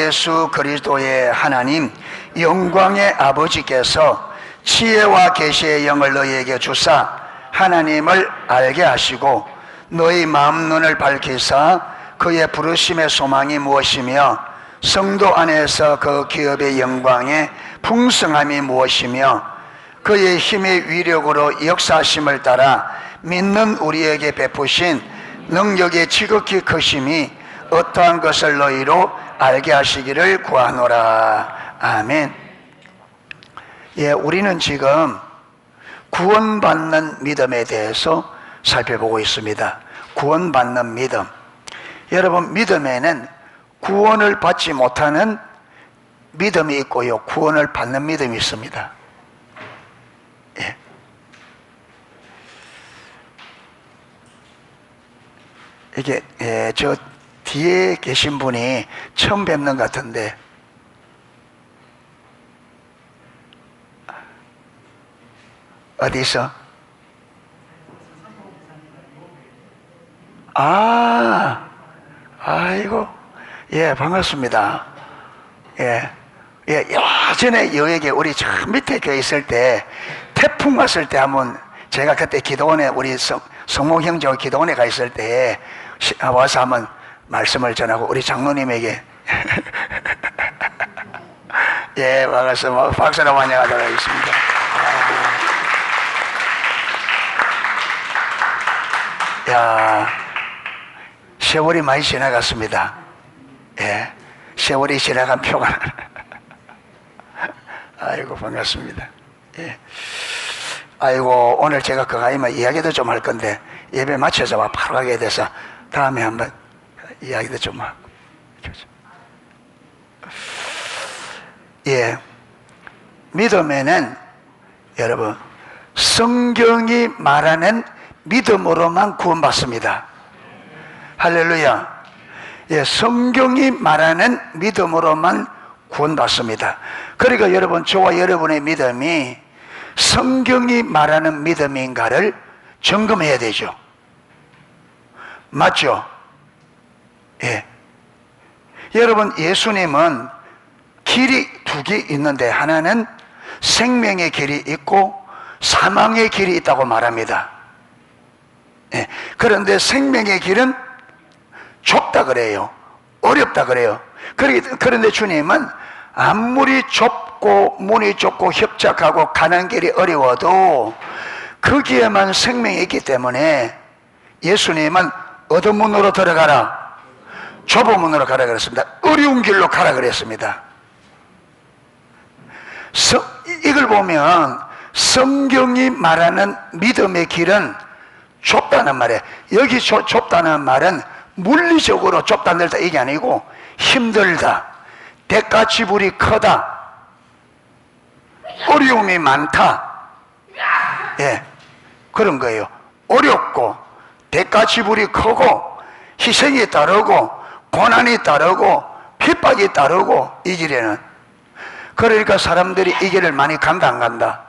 예수 그리스도의 하나님 영광의 아버지께서 지혜와 계시의 영을 너희에게 주사 하나님을 알게 하시고 너희 마음 눈을 밝히사 그의 부르심의 소망이 무엇이며 성도 안에서 그 기업의 영광의 풍성함이 무엇이며 그의 힘의 위력으로 역사하심을 따라 믿는 우리에게 베푸신 능력의 지극히 크심이 어떠한 것을 너희로 알게 하시기를 구하노라. 아멘. 예, 우리는 지금 구원받는 믿음에 대해서 살펴보고 있습니다. 구원받는 믿음. 여러분, 믿음에는 구원을 받지 못하는 믿음이 있고요, 구원을 받는 믿음이 있습니다. 예. 이게 저 뒤에 계신 분이 처음 뵙는 것 같은데, 어디서? 아이고, 예, 반갑습니다. 예, 예전에 여에게 우리 저 밑에 교회 있을 때 태풍 왔을 때 한번 제가 그때 기도원에 우리 성모 형제와 기도원에 가 있을 때 와서 한번 말씀을 전하고 우리 장로님에게 예, 반갑습니다. 박수로 환영하도록 하겠습니다. 야, 세월이 많이 지나갔습니다. 예, 세월이 지나간 표가 아이고, 반갑습니다. 예. 아이고, 오늘 제가 그거 아니면 이야기도 좀 할 건데 예배 마쳐서 바로 가게 돼서 다음에 한번 이야기도 좀 하고. 예, 믿음에는 여러분 성경이 말하는 믿음으로만 구원받습니다. 할렐루야. 예, 성경이 말하는 믿음으로만 구원받습니다. 그러니까 여러분, 저와 여러분의 믿음이 성경이 말하는 믿음인가를 점검해야 되죠. 맞죠? 예. 여러분, 예수님은 길이 두 개 있는데 하나는 생명의 길이 있고 사망의 길이 있다고 말합니다. 예. 그런데 생명의 길은 좁다 그래요. 어렵다 그래요. 그런데 주님은 아무리 좁고 문이 좁고 협착하고 가는 길이 어려워도 거기에만 생명이 있기 때문에 예수님은 어떤 문으로 들어가라? 좁은 문으로 가라 그랬습니다. 어려운 길로 가라 그랬습니다. 이걸 보면 성경이 말하는 믿음의 길은 좁다는 말이에요. 여기 좁다는 말은 물리적으로 좁다 넓다 이게 아니고 힘들다, 대가지불이 크다, 어려움이 많다, 예, 그런 거예요. 어렵고 대가지불이 크고 희생이 따르고 고난이 따르고 핍박이 따르고 이 길에는. 그러니까 사람들이 이 길을 많이 간다 안 간다?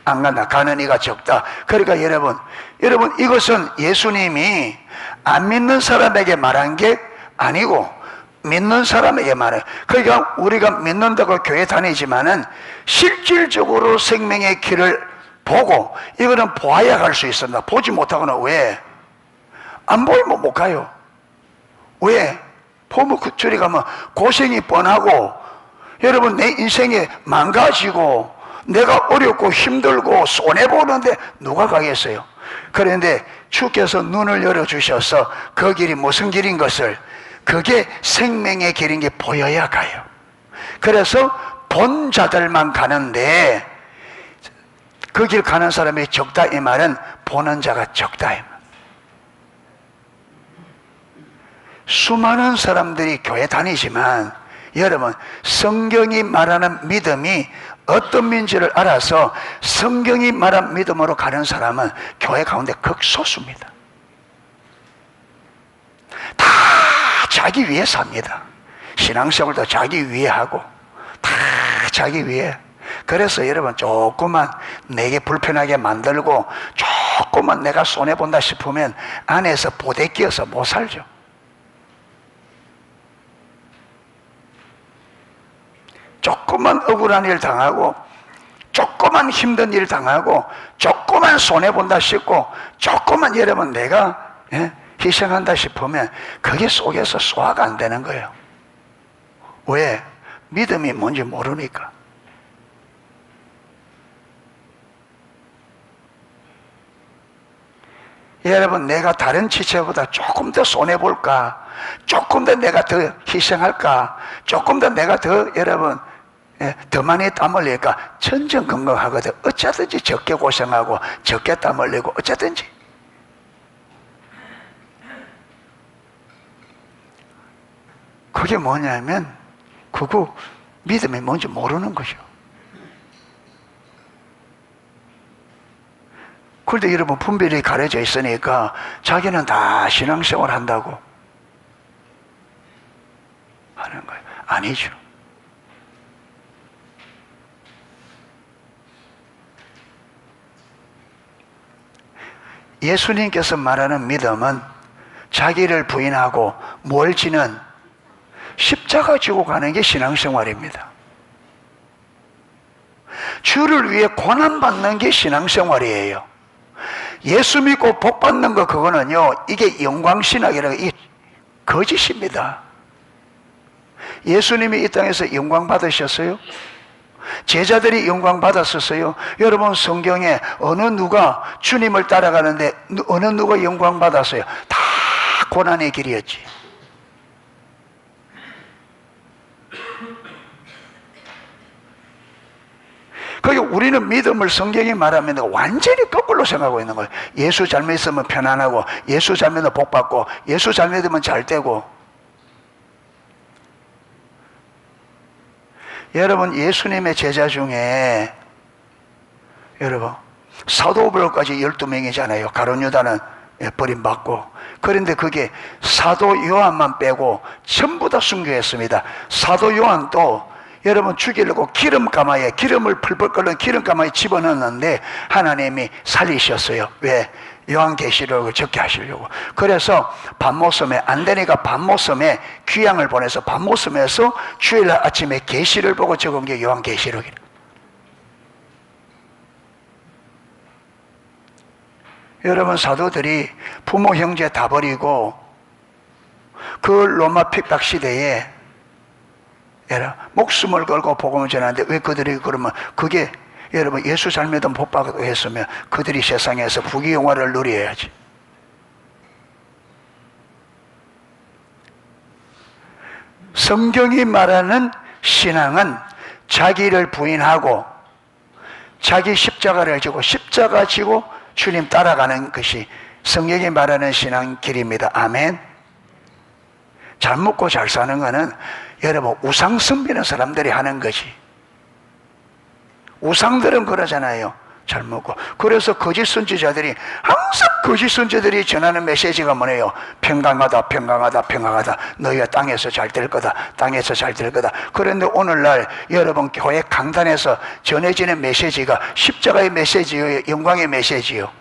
안 간다. 가는 이가 적다. 그러니까 여러분 이것은 예수님이 안 믿는 사람에게 말한 게 아니고 믿는 사람에게 말해요. 그러니까 우리가 믿는다고 교회 다니지만은 실질적으로 생명의 길을 보고, 이거는 보아야 갈 수 있습니다. 보지 못하고는 왜? 안 보이면 못 가요. 왜? 보면 그 저리 가면 고생이 뻔하고, 여러분 내 인생이 망가지고 내가 어렵고 힘들고 손해보는데 누가 가겠어요? 그런데 주께서 눈을 열어주셔서 그 길이 무슨 길인 것을, 그게 생명의 길인 게 보여야 가요. 그래서 본 자들만 가는데 그 길 가는 사람이 적다 이 말은 보는 자가 적다 이 말. 수많은 사람들이 교회 다니지만 여러분 성경이 말하는 믿음이 어떤 민지를 알아서 성경이 말한 믿음으로 가는 사람은 교회 가운데 극소수입니다. 다 자기 위해 삽니다. 신앙생활도 자기 위해 하고 다 자기 위해. 그래서 여러분 조금만 내게 불편하게 만들고 조금만 내가 손해본다 싶으면 안에서 보대 끼어서 못 살죠. 조그만 억울한 일 당하고, 조그만 힘든 일 당하고, 조그만 손해본다 싶고, 조그만 여러분 내가 희생한다 싶으면 그게 속에서 소화가 안 되는 거예요. 왜? 믿음이 뭔지 모르니까. 여러분, 내가 다른 지체보다 조금 더 손해볼까? 조금 더 내가 더 희생할까? 조금 더 내가 더, 여러분, 더 많이 땀 흘릴까? 천정건강하거든. 어쩌든지 적게 고생하고, 적게 땀 흘리고, 어쩌든지. 그게 뭐냐면, 그거 믿음이 뭔지 모르는 거죠. 그런데 여러분, 분별이 가려져 있으니까 자기는 다 신앙생활 한다고 하는 거예요. 아니죠. 예수님께서 말하는 믿음은 자기를 부인하고 뭘 지는 십자가 지고 가는 게 신앙생활입니다. 주를 위해 고난받는 게 신앙생활이에요. 예수 믿고 복 받는 거 그거는요, 이게 영광신학이라고, 이 거짓입니다. 예수님이 이 땅에서 영광 받으셨어요? 제자들이 영광 받았었어요? 여러분, 성경에 어느 누가 주님을 따라가는데 어느 누가 영광 받았어요? 다 고난의 길이었지. 그러니까 우리는 믿음을 성경이 말하면 완전히 거꾸로 생각하고 있는 거예요. 예수 잘 믿으면 편안하고, 예수 잘 믿으면 복 받고, 예수 잘 믿으면 잘 되고. 여러분, 예수님의 제자 중에 여러분 사도벌까지 12명이잖아요. 가룟 유다는 버림받고. 그런데 그게 사도 요한만 빼고 전부 다 순교했습니다. 사도 요한도 여러분 죽이려고 기름가마에, 기름을 풀풀 끓는 기름가마에 집어넣었는데 하나님이 살리셨어요. 왜? 요한계시록을 적게 하시려고. 그래서 밤모섬에, 안 되니까 밤모섬에 귀향을 보내서 밤모섬에서 주일날 아침에 계시를 보고 적은 게 요한계시록이에요. 여러분, 사도들이 부모 형제 다 버리고 그 로마 핍박 시대에 목숨을 걸고 복음을 전하는데, 왜 그들이 그러면, 그게 여러분 예수 잘 믿으면 복 받고 했으면 그들이 세상에서 부귀영화를 누려야지. 성경이 말하는 신앙은 자기를 부인하고 자기 십자가를 지고, 십자가 지고 주님 따라가는 것이 성경이 말하는 신앙 길입니다. 아멘. 잘 먹고 잘 사는 거는 여러분 우상 섬기는 사람들이 하는 거지. 우상들은 그러잖아요. 잘 먹고. 그래서 거짓 선지자들이, 항상 거짓 선지자들이 전하는 메시지가 뭐예요? 평강하다, 평강하다, 평강하다. 너희가 땅에서 잘 될 거다, 땅에서 잘 될 거다. 그런데 오늘날 여러분 교회 강단에서 전해지는 메시지가 십자가의 메시지요, 영광의 메시지요.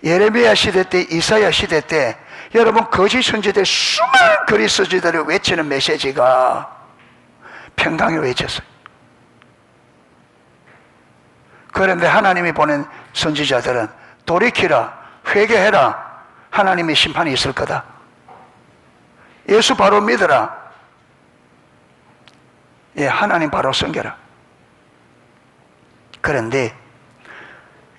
예레미야 시대 때, 이사야 시대 때 여러분 거짓 선지자들, 수많은 거짓 선지자들이 외치는 메시지가 평강을 외쳤어요. 그런데 하나님이 보낸 선지자들은 돌이키라, 회개해라, 하나님의 심판이 있을 거다, 예수 바로 믿어라, 예, 하나님 바로 섬겨라. 그런데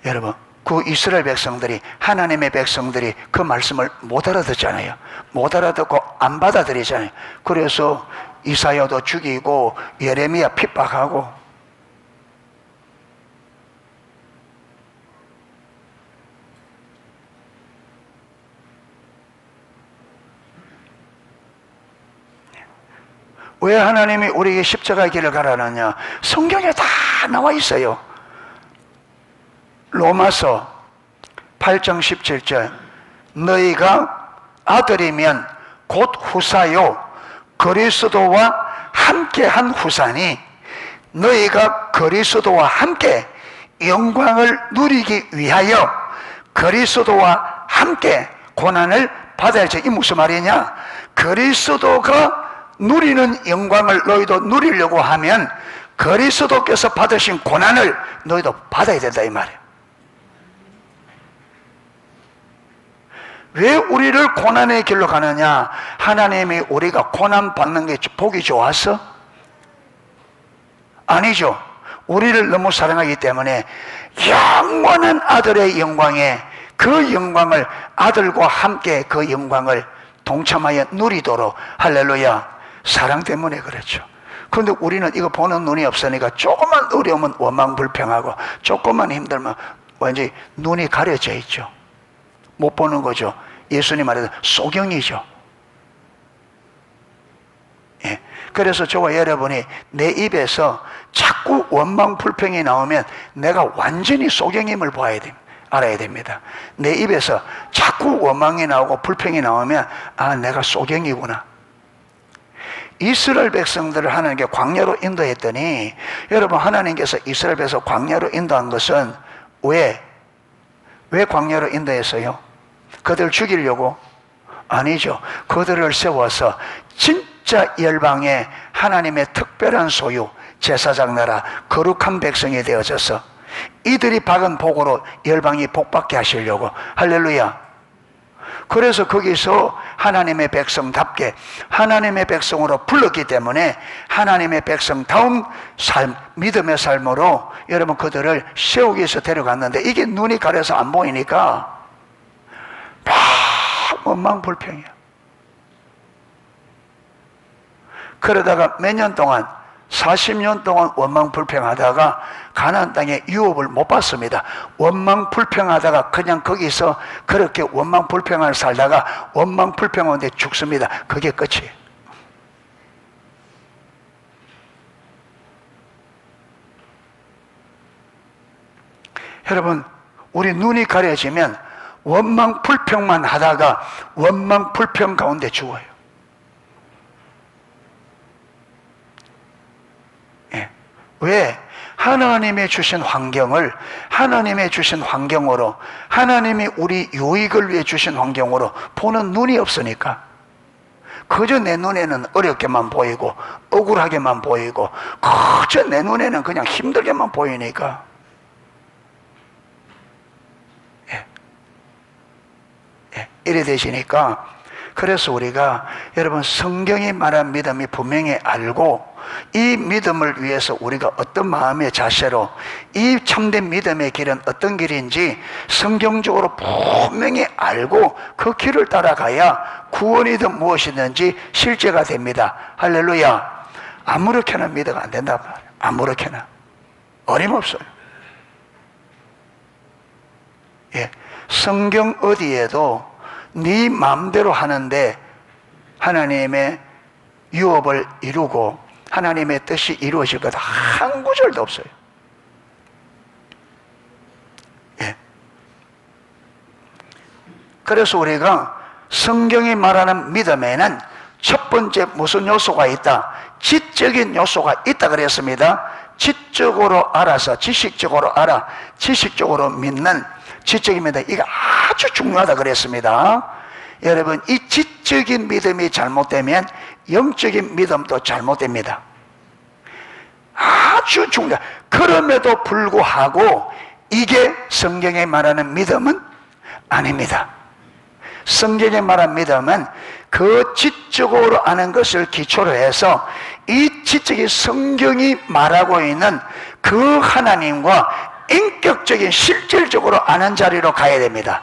여러분, 그 이스라엘 백성들이, 하나님의 백성들이 그 말씀을 못 알아듣잖아요. 못 알아듣고 안 받아들이잖아요. 그래서 이사야도 죽이고 예레미야 핍박하고. 왜 하나님이 우리에게 십자가의 길을 가라느냐? 성경에 다 나와 있어요. 로마서 8장 17절, 너희가 아들이면 곧 후사요 그리스도와 함께한 후사니 너희가 그리스도와 함께 영광을 누리기 위하여 그리스도와 함께 고난을 받아야지. 이 무슨 말이냐? 그리스도가 누리는 영광을 너희도 누리려고 하면 그리스도께서 받으신 고난을 너희도 받아야 된다 이 말이에요. 왜 우리를 고난의 길로 가느냐? 하나님이 우리가 고난 받는 게 보기 좋아서? 아니죠. 우리를 너무 사랑하기 때문에 영원한 아들의 영광에 그 영광을 아들과 함께 그 영광을 동참하여 누리도록, 할렐루야, 사랑 때문에 그렇죠. 그런데 우리는 이거 보는 눈이 없으니까 조금만 어려우면 원망불평하고 조금만 힘들면 왠지 눈이 가려져 있죠. 못 보는 거죠. 예수님 말해서 소경이죠. 예. 그래서 저와 여러분이 내 입에서 자꾸 원망불평이 나오면 내가 완전히 소경임을 봐야 됩니다. 알아야 됩니다. 내 입에서 자꾸 원망이 나오고 불평이 나오면 아, 내가 소경이구나. 이스라엘 백성들을 하나님께 광야로 인도했더니, 여러분, 하나님께서 이스라엘 백성 광야로 인도한 것은 왜 광야로 인도했어요? 그들을 죽이려고? 아니죠. 그들을 세워서 진짜 열방의 하나님의 특별한 소유, 제사장 나라, 거룩한 백성이 되어져서 이들이 박은 복으로 열방이 복받게 하시려고. 할렐루야. 그래서 거기서 하나님의 백성답게 하나님의 백성으로 불렀기 때문에 하나님의 백성다운 삶, 믿음의 삶으로 여러분 그들을 세우기 위해서 데려갔는데, 이게 눈이 가려서 안 보이니까 막 원망불평이야. 그러다가 몇 년 동안, 40년 동안 원망불평하다가 가나안 땅에 유업을 못 받습니다. 원망불평하다가 그냥 거기서 그렇게 원망불평을 살다가 원망불평하는데 죽습니다. 그게 끝이에요. 여러분, 우리 눈이 가려지면 원망불평만 하다가 원망불평 가운데 죽어요. 왜? 하나님의 주신 환경을 하나님의 주신 환경으로, 하나님이 우리 유익을 위해 주신 환경으로 보는 눈이 없으니까 그저 내 눈에는 어렵게만 보이고 억울하게만 보이고 그저 내 눈에는 그냥 힘들게만 보이니까 이래 되시니까, 그래서 우리가 여러분 성경이 말한 믿음이 분명히 알고 이 믿음을 위해서 우리가 어떤 마음의 자세로 이 참된 믿음의 길은 어떤 길인지 성경적으로 분명히 알고 그 길을 따라가야 구원이든 무엇이든지 실제가 됩니다. 할렐루야. 아무렇게나 믿어가 안 된단 말이에요. 아무렇게나. 어림없어요. 예. 성경 어디에도 네 마음대로 하는데 하나님의 유업을 이루고 하나님의 뜻이 이루어질 것 한 구절도 없어요. 예. 그래서 우리가 성경이 말하는 믿음에는 첫 번째 무슨 요소가 있다? 지적인 요소가 있다 그랬습니다. 지적으로 알아서 지식적으로 알아 지식적으로 믿는 지적인 믿음, 이거 아주 중요하다 그랬습니다. 여러분, 이 지적인 믿음이 잘못되면 영적인 믿음도 잘못됩니다. 아주 중요해. 그럼에도 불구하고 이게 성경에 말하는 믿음은 아닙니다. 성경에 말하는 믿음은 그 지적으로 아는 것을 기초로 해서 이 지적인 성경이 말하고 있는 그 하나님과 인격적인 실질적으로 아는 자리로 가야 됩니다.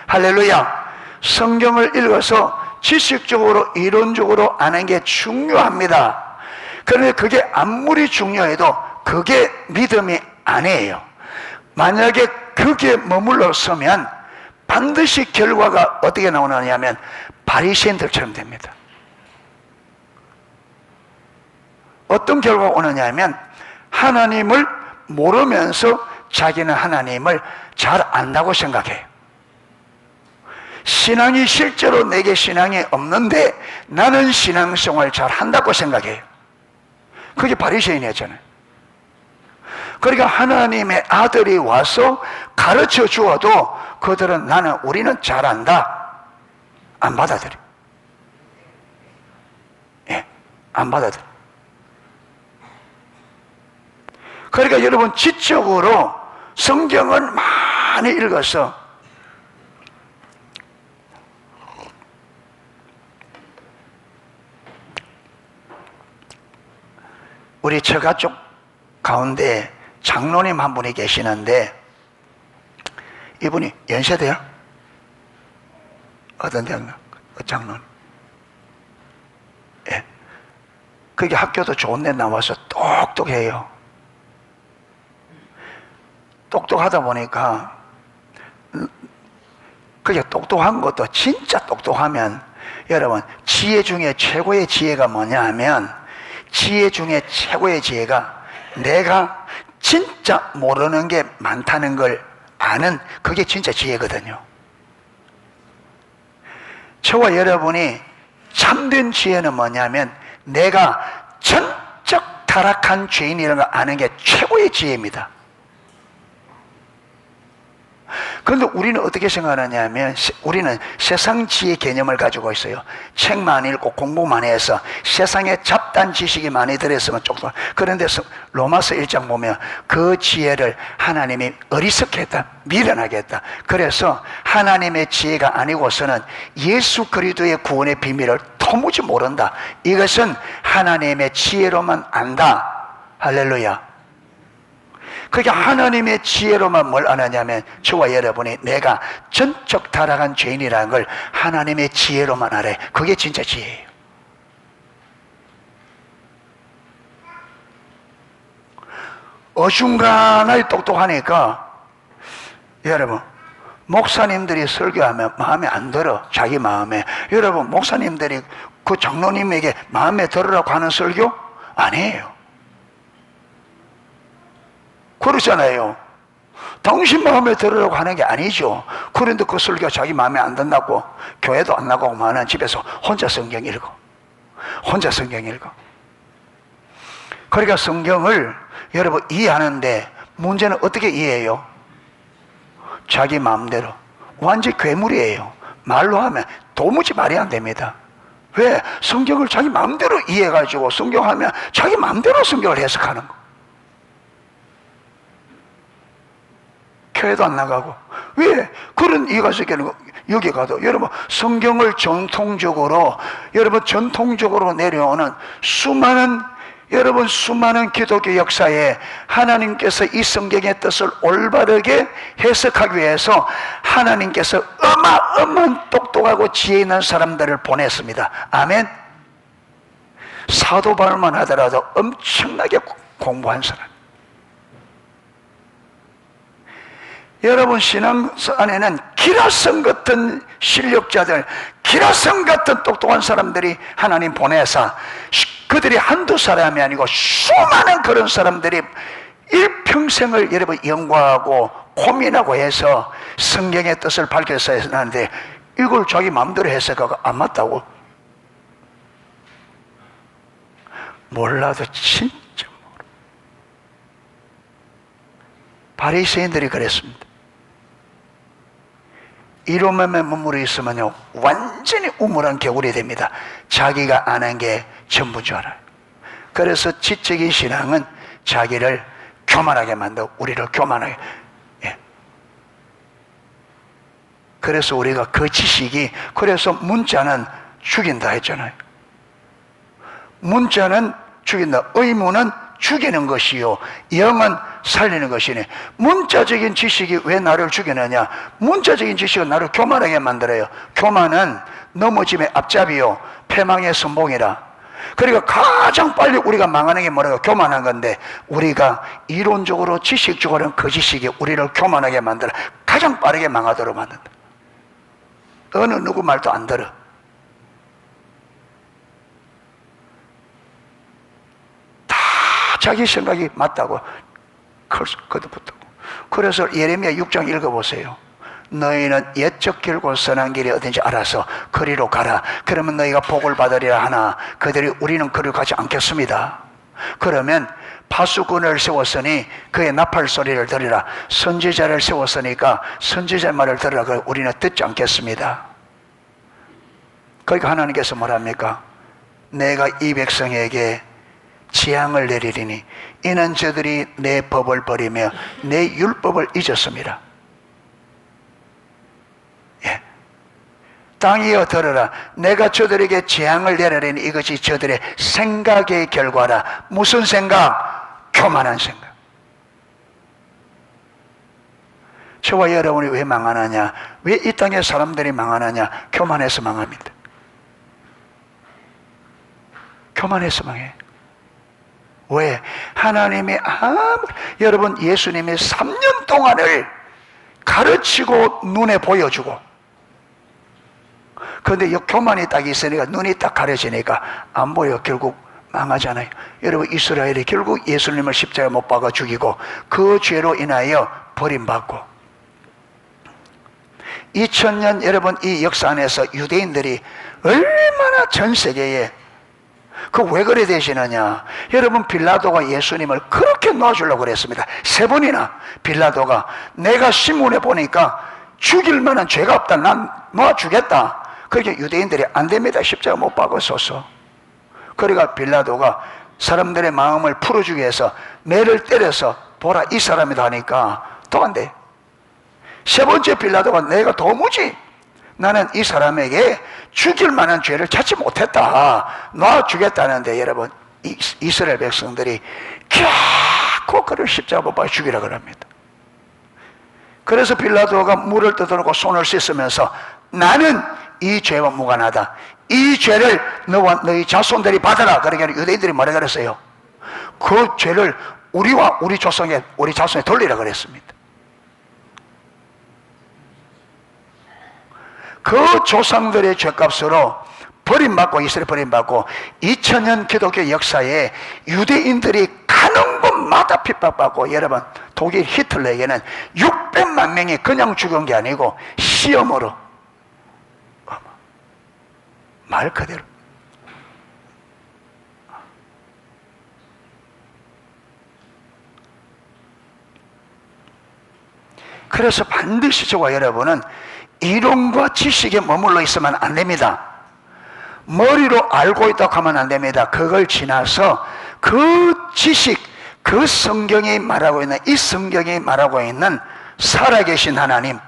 할렐루야. 성경을 읽어서 지식적으로 이론적으로 아는 게 중요합니다. 그런데 그게 아무리 중요해도 그게 믿음이 아니에요. 만약에 그게 머물러 서면 반드시 결과가 어떻게 나오느냐면 바리새인들처럼 됩니다. 어떤 결과가 오느냐면 하나님을 모르면서 자기는 하나님을 잘 안다고 생각해요. 신앙이 실제로 내게 신앙이 없는데 나는 신앙생활 잘 한다고 생각해요. 그게 바리새인이었잖아요. 그러니까 하나님의 아들이 와서 가르쳐 주어도 그들은 우리는 잘한다. 안 받아들여. 예, 안 받아들여. 그러니까 여러분, 지적으로 성경을 많이 읽어서 우리 처가쪽 가운데 장로님 한 분이 계시는데, 이분이 연세대야? 어떤 대학 장로님? 예. 그게 학교도 좋은 데 나와서 똑똑해요. 똑똑하다 보니까, 그게 똑똑한 것도 진짜 똑똑하면, 여러분, 지혜 중에 최고의 지혜가 뭐냐 하면, 지혜 중에 최고의 지혜가 내가 진짜 모르는 게 많다는 걸 아는, 그게 진짜 지혜거든요. 저와 여러분이 참된 지혜는 뭐냐면 내가 전적 타락한 죄인이라는 걸 아는 게 최고의 지혜입니다. 그런데 우리는 어떻게 생각하느냐면, 우리는 세상 지혜 개념을 가지고 있어요. 책만 읽고 공부만 해서 세상에 잡다한 지식이 많이 들어있으면 조금. 그런데 로마서 1장 보면 그 지혜를 하나님이 어리석게 했다, 미련하게 했다. 그래서 하나님의 지혜가 아니고서는 예수 그리스도의 구원의 비밀을 도무지 모른다. 이것은 하나님의 지혜로만 안다. 할렐루야. 그게 하나님의 지혜로만 뭘 아느냐면, 저와 여러분이 내가 전적 타락한 죄인이라는 걸 하나님의 지혜로만 알아요. 그게 진짜 지혜예요. 어중간하게 똑똑하니까, 여러분, 목사님들이 설교하면 마음에 안 들어. 자기 마음에. 여러분, 목사님들이 그 장로님에게 마음에 들으라고 하는 설교? 아니에요. 그렇잖아요. 당신 마음에 들으라고 하는 게 아니죠. 그런데 그 설교가 자기 마음에 안 든다고 교회도 안 나가고 마는 집에서 혼자 성경 읽어. 혼자 성경 읽어. 그러니까 성경을 여러분 이해하는데 문제는 어떻게 이해해요? 자기 마음대로. 완전 괴물이에요. 말로 하면 도무지 말이 안 됩니다. 왜? 성경을 자기 마음대로 이해해가지고 성경하면 자기 마음대로 성경을 해석하는 거. 교회도 안 나가고. 왜? 그런 이해가 있겠는 거. 여기 가도 여러분, 성경을 전통적으로 내려오는 수많은 기독교 역사에 하나님께서 이 성경의 뜻을 올바르게 해석하기 위해서 하나님께서 어마어마한 똑똑하고 지혜 있는 사람들을 보냈습니다. 아멘. 사도 바울만 하더라도 엄청나게 공부한 사람. 여러분, 신앙 안에는 기라성 같은 실력자들, 기라성 같은 똑똑한 사람들이 하나님 보내사, 그들이 한두 사람이 아니고 수많은 그런 사람들이 일평생을 여러분 연구하고 고민하고 해서 성경의 뜻을 밝혀서 했는데, 이걸 자기 마음대로 해석하고 안 맞다고? 몰라도 진짜 모르. 바리새인들이 그랬습니다. 이로만 머물러 있으면요, 완전히 우물한 개구리 됩니다. 자기가 아는 게 전부인 줄 알아요. 그래서 지적인 신앙은 자기를 교만하게 만들고, 우리를 교만하게. 예. 그래서 우리가 그 지식이, 그래서 문자는 죽인다 했잖아요. 문자는 죽인다. 의무는 죽이는 것이요, 영은 살리는 것이네. 문자적인 지식이 왜 나를 죽이느냐? 문자적인 지식은 나를 교만하게 만들어요. 교만은 넘어짐의 앞잡이요, 패망의 선봉이라. 그러니까 가장 빨리 우리가 망하는 게 뭐라고? 교만한 건데, 우리가 이론적으로 지식적으로는 그 지식이 우리를 교만하게 만들어 가장 빠르게 망하도록 만든다. 어느 누구 말도 안 들어. 자기 생각이 맞다고 거듭붙고. 그래서 예레미야 6장 읽어보세요. 너희는 옛적 길고 선한 길이 어딘지 알아서 그리로 가라. 그러면 너희가 복을 받으리라 하나 그들이 우리는 그를 가지 않겠습니다. 그러면 파수꾼을 세웠으니 그의 나팔 소리를 들으라. 선지자를 세웠으니까 선지자 말을 들으라. 우리는 듣지 않겠습니다. 그러니까 하나님께서 뭐랍니까? 내가 이 백성에게 재앙을 내리리니 이는 저들이 내 법을 버리며 내 율법을 잊었습니다. 예. 땅이여 들으라. 내가 저들에게 재앙을 내리리니 이것이 저들의 생각의 결과라. 무슨 생각? 교만한 생각. 저와 여러분이 왜 망하느냐? 왜 이 땅의 사람들이 망하느냐? 교만해서 망합니다. 교만해서 망해. 왜? 하나님이 여러분 예수님이 3년 동안을 가르치고 눈에 보여주고, 그런데 이 교만이 딱 있으니까 눈이 딱 가려지니까 안 보여. 결국 망하잖아요. 여러분 이스라엘이 결국 예수님을 십자가에 못 박아 죽이고 그 죄로 인하여 버림받고, 2000년 여러분 이 역사 안에서 유대인들이 얼마나 전 세계에 그 왜 그래 되시느냐? 여러분 빌라도가 예수님을 그렇게 놓아주려고 그랬습니다. 3번이나 빌라도가 내가 신문에 보니까 죽일 만한 죄가 없다, 난 놓아주겠다. 그러니까 유대인들이 안 됩니다, 십자가 못 박았어서. 그러니까 빌라도가 사람들의 마음을 풀어주기 위해서 매를 때려서 보라 이 사람이다 하니까 또 안 돼. 3번째 빌라도가 내가 도무지 나는 이 사람에게 죽일 만한 죄를 찾지 못했다, 놔주겠다는데 여러분 이스라엘 백성들이 결코 그를 십자가 못 박아 죽이라 그럽니다. 그래서 빌라도가 물을 떠들고 손을 씻으면서 나는 이 죄와 무관하다, 이 죄를 너와 너희 자손들이 받아라. 그러니까 유대인들이 뭐라 그랬어요? 그 죄를 우리와 우리 자손에 돌리라 그랬습니다. 그 조상들의 죄값으로 버림받고, 이스라엘 버림받고 2000년 기독교 역사에 유대인들이 가는 곳마다 핍박받고, 여러분 독일 히틀러에게는 600만 명이 그냥 죽은 게 아니고 시험으로, 말 그대로. 그래서 반드시 저와 여러분은 이론과 지식에 머물러 있으면 안 됩니다. 머리로 알고 있다고 하면 안 됩니다. 그걸 지나서 그 지식, 그 성경이 말하고 있는, 이 성경이 말하고 있는 살아계신 하나님,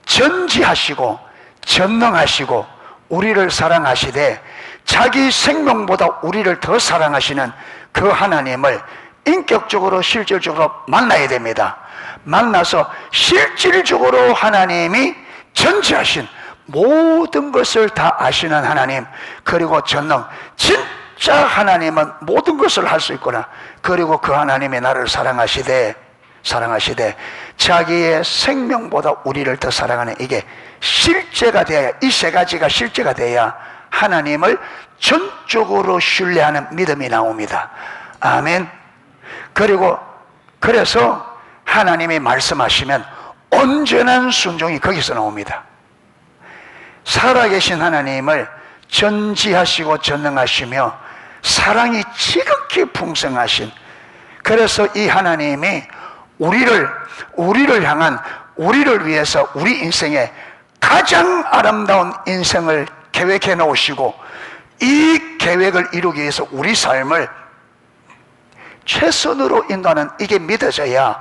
전지하시고 전능하시고 우리를 사랑하시되 자기 생명보다 우리를 더 사랑하시는 그 하나님을 인격적으로 실질적으로 만나야 됩니다. 만나서 실질적으로 하나님이 전지하신 모든 것을 다 아시는 하나님, 그리고 전능, 진짜 하나님은 모든 것을 할 수 있구나. 그리고 그 하나님이 나를 사랑하시되 자기의 생명보다 우리를 더 사랑하는, 이게 실제가 돼야, 이 3가지가 실제가 돼야 하나님을 전적으로 신뢰하는 믿음이 나옵니다. 아멘. 그래서 하나님이 말씀하시면 온전한 순종이 거기서 나옵니다. 살아계신 하나님을 전지하시고 전능하시며 사랑이 지극히 풍성하신, 그래서 이 하나님이 우리를 향한, 우리를 위해서 우리 인생에 가장 아름다운 인생을 계획해 놓으시고, 이 계획을 이루기 위해서 우리 삶을 최선으로 인도하는, 이게 믿어져야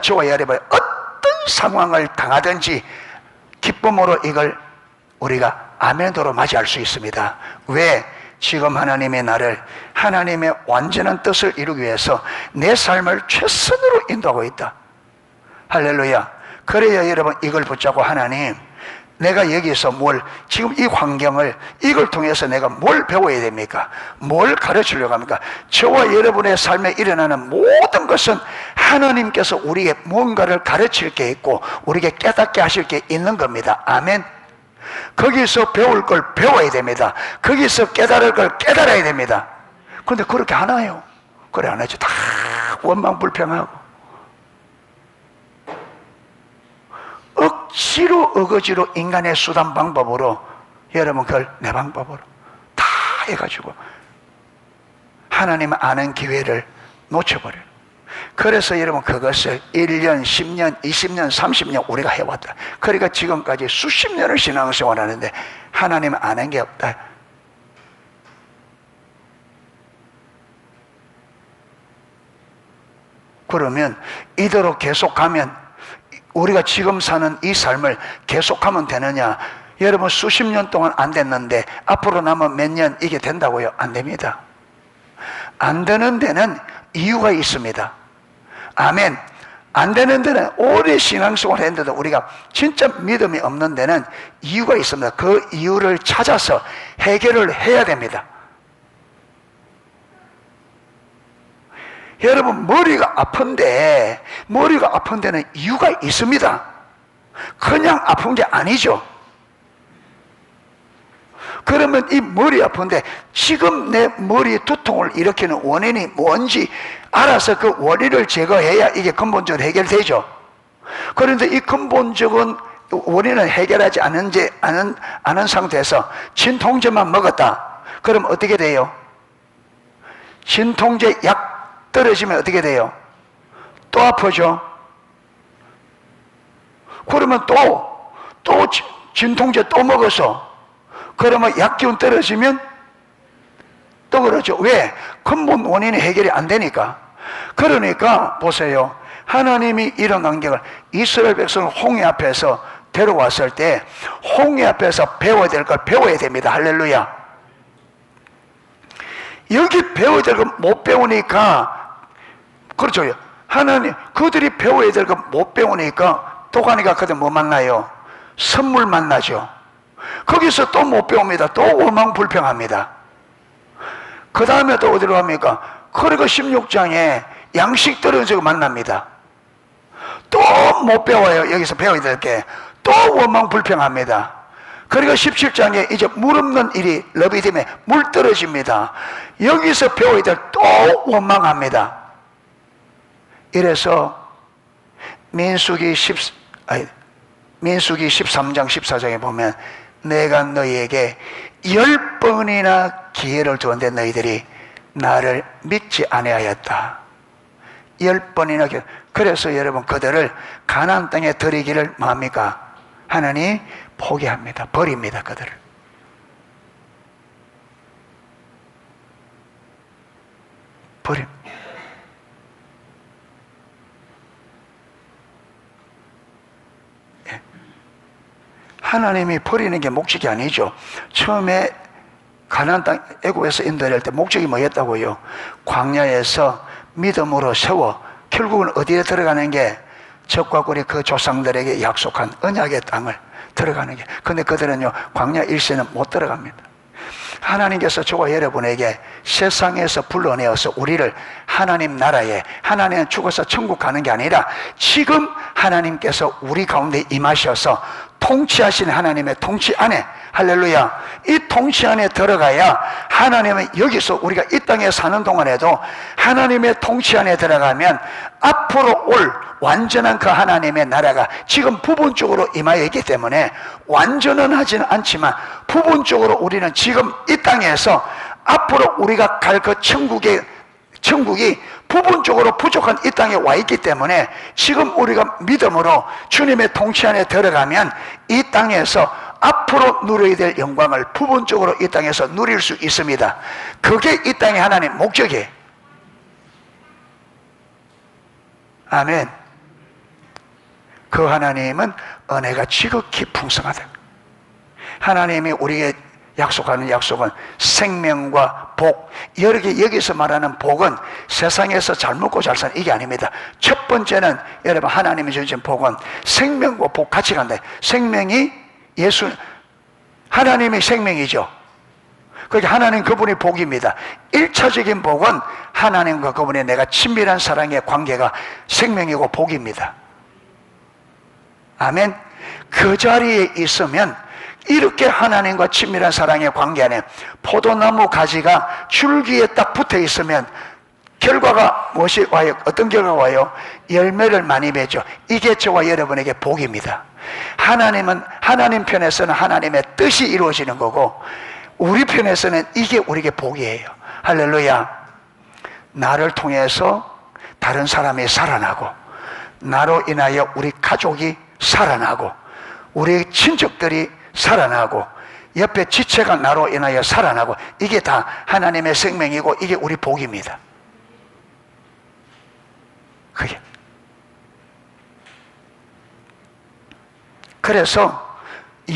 저와 여러분 어떤 상황을 당하든지 기쁨으로 이걸 우리가 아멘으로 맞이할 수 있습니다. 왜? 지금 하나님의 나를, 하나님의 완전한 뜻을 이루기 위해서 내 삶을 최선으로 인도하고 있다. 할렐루야. 그래야 여러분 이걸 붙잡고, 하나님 내가 여기서 지금 이 환경을, 이걸 통해서 내가 뭘 배워야 됩니까? 뭘 가르치려고 합니까? 저와 여러분의 삶에 일어나는 모든 것은 하나님께서 우리에게 뭔가를 가르칠 게 있고 우리에게 깨닫게 하실 게 있는 겁니다. 아멘. 거기서 배울 걸 배워야 됩니다. 거기서 깨달을 걸 깨달아야 됩니다. 그런데 그렇게 하나요? 그래 안 하죠. 다 원망불평하고 억지로 어거지로 인간의 수단 방법으로, 여러분 그걸 내 방법으로 다 해가지고 하나님 아는 기회를 놓쳐버려요. 그래서 여러분 그것을 1년, 10년, 20년, 30년 우리가 해왔다. 그러니까 지금까지 수십 년을 신앙생활 하는데 하나님은 아는 게 없다. 그러면 이대로 계속하면 우리가 지금 사는 이 삶을 계속하면 되느냐? 여러분 수십 년 동안 안 됐는데 앞으로 남은 몇 년 이게 된다고요? 안 됩니다. 안 되는 데는 이유가 있습니다. 아멘. 안 되는 데는 오래 신앙생활을 했는데도 우리가 진짜 믿음이 없는 데는 이유가 있습니다. 그 이유를 찾아서 해결을 해야 됩니다. 여러분 머리가 아픈 데는 이유가 있습니다. 그냥 아픈 게 아니죠. 그러면 이 머리 아픈데 지금 내 머리 두통을 일으키는 원인이 뭔지 알아서 그 원인을 제거해야 이게 근본적으로 해결되죠. 그런데 이 근본적인 원인을 해결하지 않은 상태에서 진통제만 먹었다. 그럼 어떻게 돼요? 진통제 약 떨어지면 어떻게 돼요? 또 아프죠? 그러면 또 진통제 또 먹어서 그러면 약기운 떨어지면 또 그러죠. 왜? 근본 원인이 해결이 안 되니까. 그러니까 보세요. 하나님이 이런 환경을 이스라엘 백성을 홍해 앞에서 데려왔을 때 홍해 앞에서 배워야 될 걸 배워야 됩니다. 할렐루야. 여기 배워야 될 걸 못 배우니까 그렇죠. 하나님 그들이 배워야 될 걸 못 배우니까 또 가니까 그들 뭐 만나요? 선물 만나죠. 거기서 또 못 배웁니다. 또 원망불평합니다. 그 다음에 또 어디로 갑니까? 그리고 16장에 양식 떨어지고 만납니다. 또 못 배워요. 여기서 배워야 될 게 또 원망불평합니다. 그리고 17장에 이제 물 없는 일이 러비딤에 물 떨어집니다. 여기서 배워야 될 또 원망합니다. 이래서 민수기 13장 14장에 보면 내가 너희에게 10번이나 기회를 주었는데 너희들이 나를 믿지 아니하였다. 10번이나 기회. 그래서 여러분 그들을 가나안 땅에 들이기를 뭐합니까? 하나님 포기합니다. 버립니다. 그들을. 버립니다. 하나님이 버리는 게 목적이 아니죠. 처음에 가나안 땅 애굽에서 인도할 때 목적이 뭐였다고요? 광야에서 믿음으로 세워 결국은 어디에 들어가는 게 적과 꿀이 그 조상들에게 약속한 언약의 땅을 들어가는 게. 근데 그들은요 광야 일세는 못 들어갑니다. 하나님께서 저와 여러분에게 세상에서 불러내어서 우리를 하나님 나라에, 하나님은 죽어서 천국 가는 게 아니라 지금 하나님께서 우리 가운데 임하셔서 통치하시는 하나님의 통치 안에, 할렐루야, 이 통치 안에 들어가야 하나님은 여기서 우리가 이 땅에 사는 동안에도 하나님의 통치 안에 들어가면 앞으로 올 완전한 그 하나님의 나라가 지금 부분적으로 임하여 있기 때문에 완전은 하지는 않지만 부분적으로 우리는 지금 이 땅에서 앞으로 우리가 갈 그 천국이 부분적으로 부족한 이 땅에 와 있기 때문에 지금 우리가 믿음으로 주님의 통치 안에 들어가면 이 땅에서 앞으로 누려야 될 영광을 부분적으로 이 땅에서 누릴 수 있습니다. 그게 이 땅의 하나님 목적이에요. 아멘. 그 하나님은 은혜가 지극히 풍성하다. 하나님이 우리에게 약속하는 약속은 생명과 복. 여기서 말하는 복은 세상에서 잘 먹고 잘 사는 이게 아닙니다. 첫 번째는 여러분 하나님이 주신 복은 생명과 복 같이 간다. 생명이 하나님의 생명이죠. 그러니까 하나님 그분이 복입니다. 1차적인 복은 하나님과 그분의 내가 친밀한 사랑의 관계가 생명이고 복입니다. 아멘. 그 자리에 있으면 이렇게 하나님과 친밀한 사랑의 관계 안에 포도나무 가지가 줄기에 딱 붙어 있으면 결과가 무엇이 와요? 어떤 결과가 와요? 열매를 많이 맺죠. 이게 저와 여러분에게 복입니다. 하나님 편에서는 하나님의 뜻이 이루어지는 거고 우리 편에서는 이게 우리에게 복이에요. 할렐루야. 나를 통해서 다른 사람이 살아나고 나로 인하여 우리 가족이 살아나고 우리 친척들이 살아나고 옆에 지체가 나로 인하여 살아나고, 이게 다 하나님의 생명이고 이게 우리 복입니다. 그게. 그래서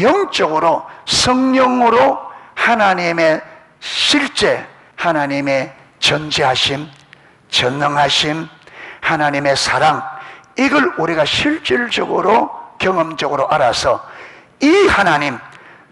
영적으로 성령으로 하나님의 실제, 하나님의 전지하심, 전능하심, 하나님의 사랑, 이걸 우리가 실질적으로 경험적으로 알아서 이 하나님,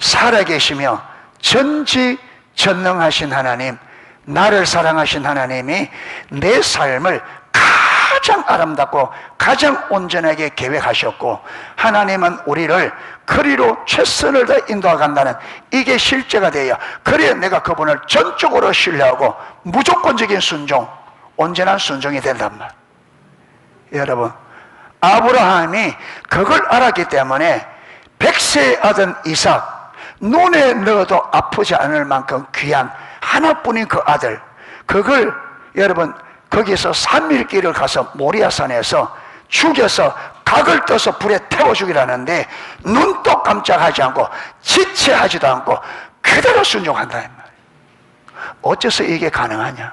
살아계시며 전지전능하신 하나님, 나를 사랑하신 하나님이 내 삶을 가장 아름답고 가장 온전하게 계획하셨고, 하나님은 우리를 그리로 최선을 다해 인도하간다는 이게 실제가 되어야, 그래야 내가 그분을 전적으로 신뢰하고 무조건적인 순종, 온전한 순종이 된단 말. 여러분, 아브라함이 그걸 알았기 때문에 100세의 아들 이삭, 눈에 넣어도 아프지 않을 만큼 귀한 하나뿐인 그 아들, 그걸 여러분 거기서 3일 길을 가서 모리아산에서 죽여서 각을 떠서 불에 태워 죽이라는데 눈도 깜짝하지 않고 지체하지도 않고 그대로 순종한다 이 말이에요. 어째서 이게 가능하냐?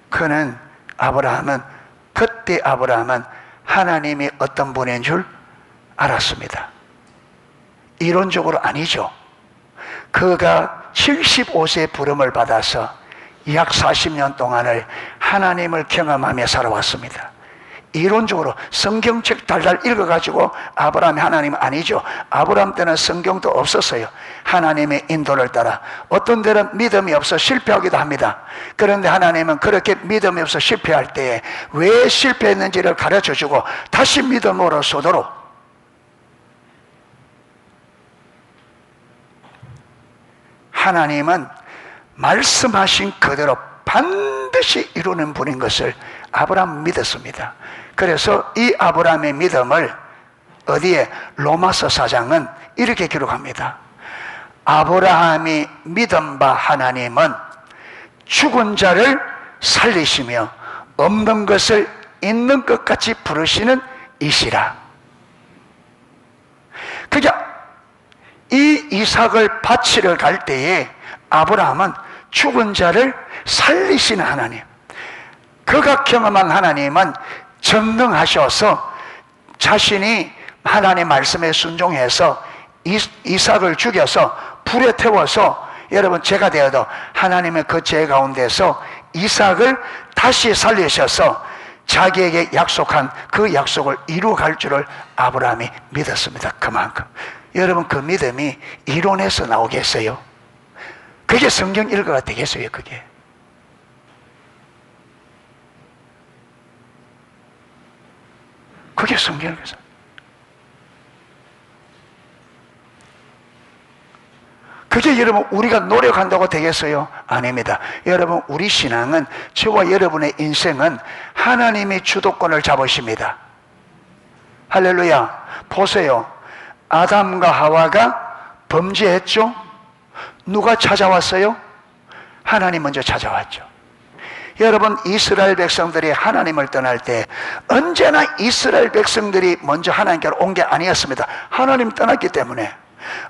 그는 그때 아브라함은 하나님이 어떤 분인 줄 알았습니다. 이론적으로 아니죠. 그가 75세의 부름을 받아서 약 40년 동안을 하나님을 경험하며 살아왔습니다. 이론적으로 성경책 달달 읽어가지고 아브라함이 하나님 아니죠. 아브라함 때는 성경도 없었어요. 하나님의 인도를 따라 어떤 데는 믿음이 없어 실패하기도 합니다. 그런데 하나님은 그렇게 믿음이 없어 실패할 때에 왜 실패했는지를 가르쳐주고 다시 믿음으로 서도록, 하나님은 말씀하신 그대로 반드시 이루는 분인 것을 아브라함은 믿었습니다. 그래서 이 아브라함의 믿음을 어디에? 로마서 4장은 이렇게 기록합니다. 아브라함이 믿은 바 하나님은 죽은 자를 살리시며 없는 것을 있는 것 같이 부르시는 이시라. 그러니까 이 이삭을 바치러 갈 때에 아브라함은 죽은 자를 살리시는 하나님, 그가 경험한 하나님은 전능하셔서 자신이 하나님 말씀에 순종해서 이삭을 죽여서 불에 태워서, 여러분 제가 되어도 하나님의 그 죄 가운데서 이삭을 다시 살리셔서 자기에게 약속한 그 약속을 이루어갈 줄을 아브라함이 믿었습니다. 그만큼 여러분 그 믿음이 이론에서 나오겠어요? 그게 성경 읽어가 되겠어요? 그게 성경 읽어서. 그게 여러분 우리가 노력한다고 되겠어요? 아닙니다. 여러분 우리 신앙은, 저와 여러분의 인생은 하나님이 주도권을 잡으십니다. 할렐루야. 보세요. 아담과 하와가 범죄했죠? 누가 찾아왔어요? 하나님 먼저 찾아왔죠. 여러분 이스라엘 백성들이 하나님을 떠날 때 언제나 이스라엘 백성들이 먼저 하나님께로 온 게 아니었습니다. 하나님 떠났기 때문에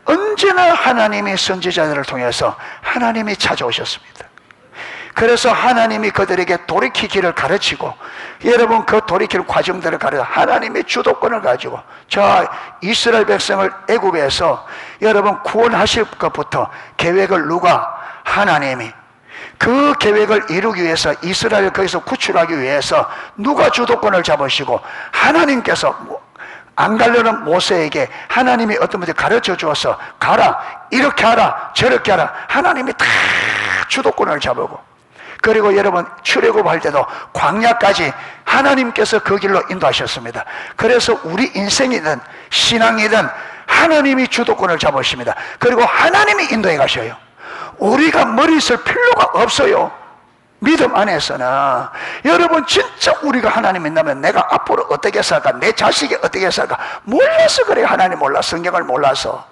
언제나 하나님의 선지자들을 통해서 하나님이 찾아오셨습니다. 그래서 하나님이 그들에게 돌이키기를 가르치고, 여러분 그 돌이킬 과정들을 가르쳐 하나님의 주도권을 가지고, 자 이스라엘 백성을 애굽에서 여러분 구원하실 것부터 계획을 누가? 하나님이. 그 계획을 이루기 위해서, 이스라엘을 거기서 구출하기 위해서 누가 주도권을 잡으시고, 하나님께서 안 가려는 모세에게 하나님이 어떤 분들 가르쳐 주어서 가라, 이렇게 하라, 저렇게 하라, 하나님이 다 주도권을 잡고, 그리고 여러분 출애굽할 때도 광야까지 하나님께서 그 길로 인도하셨습니다. 그래서 우리 인생이든 신앙이든 하나님이 주도권을 잡으십니다. 그리고 하나님이 인도해 가셔요. 우리가 머리 쓸 필요가 없어요. 믿음 안에서는. 여러분 진짜 우리가 하나님 믿는다면 내가 앞으로 어떻게 살까, 내 자식이 어떻게 살까 몰라서 그래요. 하나님 몰라, 성경을 몰라서.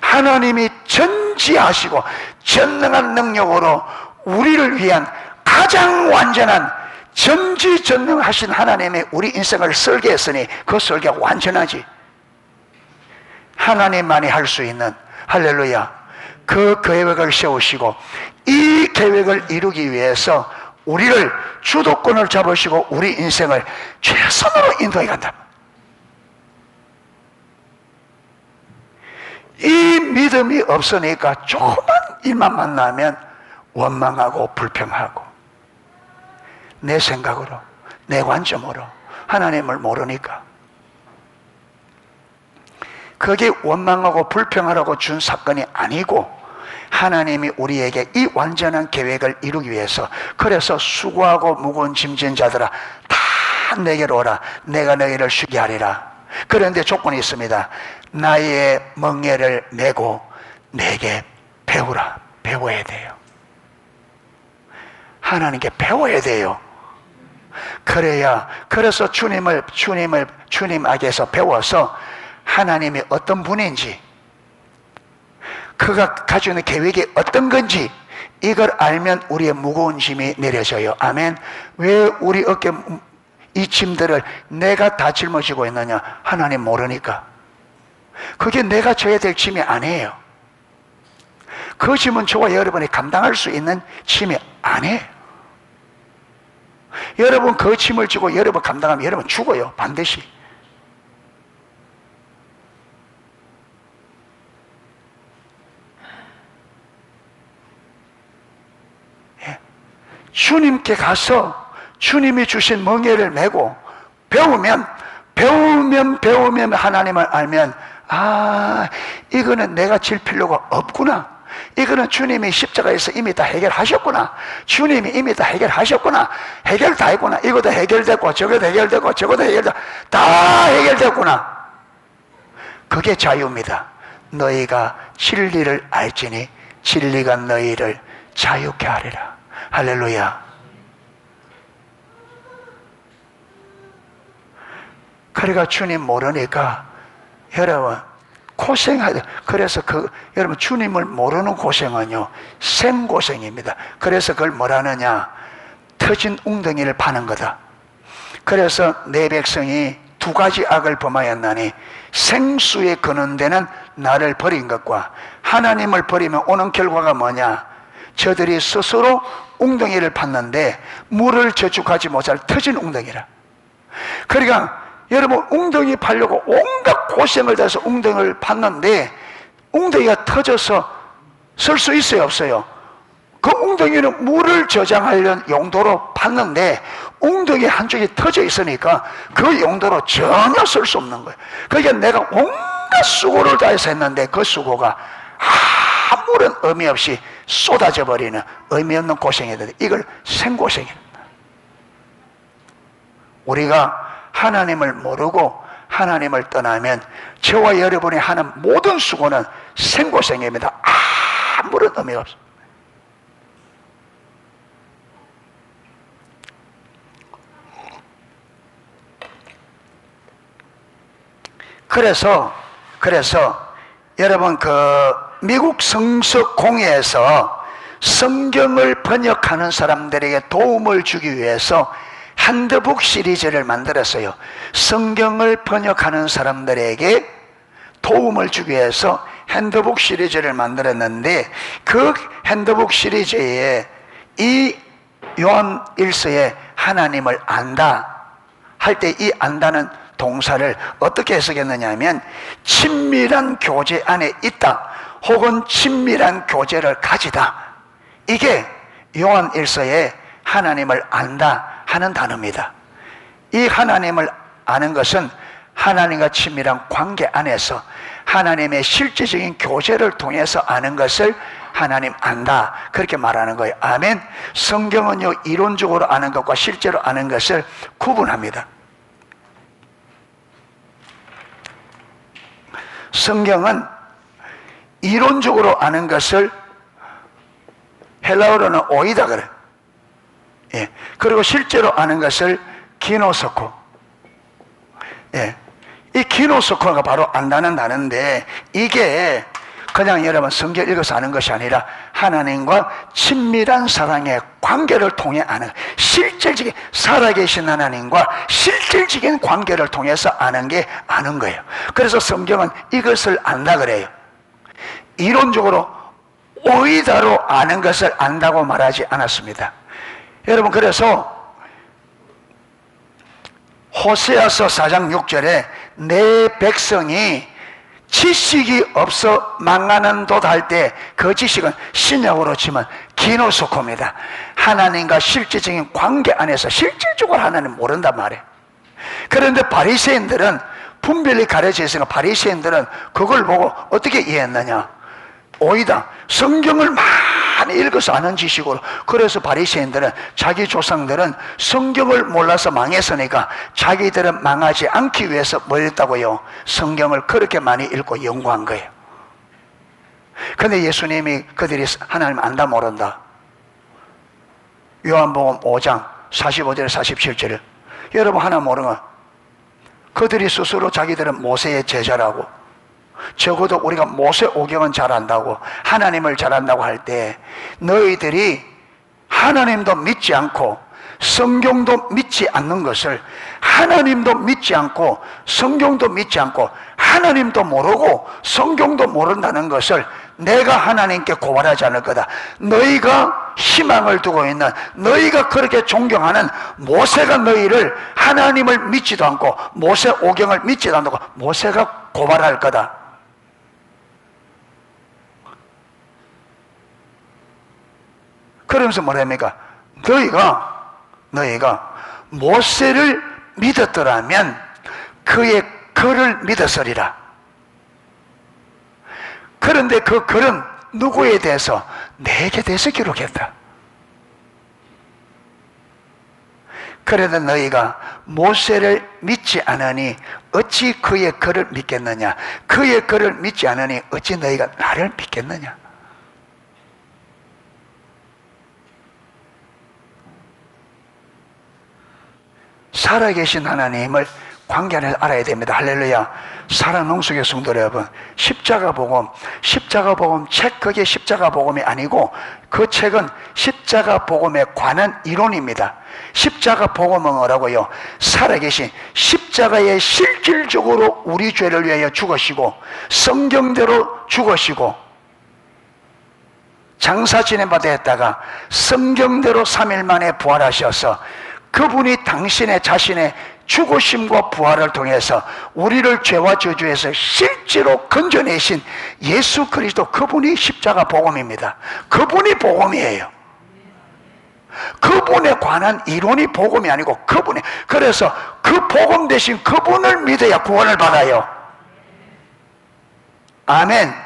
하나님이 전지하시고 전능한 능력으로 우리를 위한 가장 완전한 전지전능하신 하나님의 우리 인생을 설계했으니 그 설계가 완전하지. 하나님만이 할 수 있는, 할렐루야, 그 계획을 세우시고 이 계획을 이루기 위해서 우리를 주도권을 잡으시고 우리 인생을 최선으로 인도해 간다. 이 믿음이 없으니까 조그만 일만 만나면 원망하고 불평하고 내 생각으로, 내 관점으로 하나님을 모르니까. 그게 원망하고 불평하라고 준 사건이 아니고 하나님이 우리에게 이 완전한 계획을 이루기 위해서, 그래서 수고하고 무거운 짐진 자들아 다 내게로 오라, 내가 너희를 쉬게 하리라. 그런데 조건이 있습니다. 나의 멍에를 메고 내게 배우라. 배워야 돼요. 하나님께 배워야 돼요. 그래야, 그래서 주님 앞에서 배워서 하나님이 어떤 분인지, 그가 가지고 있는 계획이 어떤 건지 이걸 알면 우리의 무거운 짐이 내려져요. 아멘. 왜 우리 어깨 이 짐들을 내가 다 짊어지고 있느냐? 하나님 모르니까. 그게 내가 져야 될 짐이 아니에요. 그 짐은 저와 여러분이 감당할 수 있는 짐이 아니에요. 여러분 그 짐을 지고 여러분 감당하면 여러분 죽어요. 반드시. 주님께 가서 주님이 주신 멍에를 메고 배우면 하나님을 알면, 아, 이거는 내가 질 필요가 없구나. 이거는 주님이 십자가에서 이미 다 해결하셨구나. 주님이 이미 다 해결하셨구나. 해결 다 했구나. 이것도 해결됐고 저것도 해결됐고 저것도 해결됐고 다 해결됐구나. 그게 자유입니다. 너희가 진리를 알지니 진리가 너희를 자유케 하리라. 할렐루야. 그러니까 주님 모르니까 여러분 고생하죠. 그래서 여러분 주님을 모르는 고생은요 생고생입니다. 그래서 그걸 뭐라느냐, 터진 웅덩이를 파는 거다. 그래서 내 백성이 두 가지 악을 범하였나니 생수에 거는 데는 나를 버린 것과 하나님을 버리면 오는 결과가 뭐냐, 저들이 스스로 웅덩이를 팠는데 물을 저축하지 못할 터진 웅덩이라. 그러니까 여러분 웅덩이 파려고 온갖 고생을 다해서 웅덩이를 팠는데 웅덩이가 터져서 쓸 수 있어요, 없어요? 그 웅덩이는 물을 저장하려는 용도로 팠는데 웅덩이 한쪽이 터져 있으니까 그 용도로 전혀 쓸 수 없는 거예요. 그러니까 내가 온갖 수고를 다해서 했는데 그 수고가 아무런 의미 없이 쏟아져 버리는 의미 없는 고생이 되는데 이걸 생고생이다. 우리가 하나님을 모르고 하나님을 떠나면 저와 여러분이 하는 모든 수고는 생고생입니다. 아무런 의미가 없습니다. 그래서 여러분 미국 성서공회에서 성경을 번역하는 사람들에게 도움을 주기 위해서 핸드북 시리즈를 만들었어요. 성경을 번역하는 사람들에게 도움을 주기 위해서 핸드북 시리즈를 만들었는데 그 핸드북 시리즈에 이 요한 1서에 하나님을 안다 할 때 이 안다는 동사를 어떻게 해석했느냐 하면 친밀한 교제 안에 있다 혹은 친밀한 교제를 가지다, 이게 요한 1서에 하나님을 안다 하는 단어입니다. 이 하나님을 아는 것은 하나님과 친밀한 관계 안에서 하나님의 실제적인 교제를 통해서 아는 것을 하나님 안다 그렇게 말하는 거예요. 아멘. 성경은요 이론적으로 아는 것과 실제로 아는 것을 구분합니다. 성경은 이론적으로 아는 것을 헬라어로는 오이다 그래. 예. 그리고 실제로 아는 것을 기노소코. 예. 이 기노소코가 바로 안다는 단어인데 이게 그냥 여러분 성경 읽어서 아는 것이 아니라 하나님과 친밀한 사랑의 관계를 통해 아는, 실질적인 살아계신 하나님과 실질적인 관계를 통해서 아는 게 아는 거예요. 그래서 성경은 이것을 안다 그래요. 이론적으로 오이다로 아는 것을 안다고 말하지 않았습니다. 여러분, 그래서 호세아서 4장 6절에 내 백성이 지식이 없어 망하는 돛 할 때 그 지식은 신약으로 치면 기노소코입니다. 하나님과 실질적인 관계 안에서 실질적으로 하나님 모른단 말이에요. 그런데 바리새인들은 분별이 가려져 있으니까 바리새인들은 그걸 보고 어떻게 이해했느냐? 오이다 성경을 많이 읽어서 아는 지식으로. 그래서 바리새인들은, 자기 조상들은 성경을 몰라서 망했으니까 자기들은 망하지 않기 위해서 뭐 했다고요? 성경을 그렇게 많이 읽고 연구한 거예요. 근데 예수님이 그들이 하나님 안다 모른다, 요한복음 5장 45절 47절을 여러분 하나 모르면, 그들이 스스로 자기들은 모세의 제자라고, 적어도 우리가 모세 오경은 잘 안다고, 하나님을 잘 안다고 할 때 너희들이 하나님도 믿지 않고 성경도 믿지 않는 것을, 하나님도 믿지 않고 성경도 믿지 않고 하나님도 모르고 성경도 모른다는 것을 내가 하나님께 고발하지 않을 거다. 너희가 희망을 두고 있는, 너희가 그렇게 존경하는 모세가 너희를, 하나님을 믿지도 않고 모세 오경을 믿지도 않고 모세가 고발할 거다. 그러면서 뭐랍니까? 너희가 모세를 믿었더라면 그의 글을 믿었으리라. 그런데 그 글은 누구에 대해서? 내게 대해서 기록했다. 그래도 너희가 모세를 믿지 않으니 어찌 그의 글을 믿겠느냐? 그의 글을 믿지 않으니 어찌 너희가 나를 믿겠느냐? 살아계신 하나님을 관계 안에서 알아야 됩니다. 할렐루야. 사랑농숙의 성도 여러분, 십자가 복음 책, 그게 십자가 복음이 아니고 그 책은 십자가 복음에 관한 이론입니다. 십자가 복음은 뭐라고요? 살아계신, 십자가에 실질적으로 우리 죄를 위하여 죽으시고 성경대로 죽으시고 장사 지내받아 했다가 성경대로 3일 만에 부활하셔서 그분이 당신의 자신의 죽으심과 부활을 통해서 우리를 죄와 저주에서 실제로 건져내신 예수 그리스도, 그분이 십자가 복음입니다. 그분이 복음이에요. 그분에 관한 이론이 복음이 아니고 그분이, 그래서 그 복음 대신 그분을 믿어야 구원을 받아요. 아멘.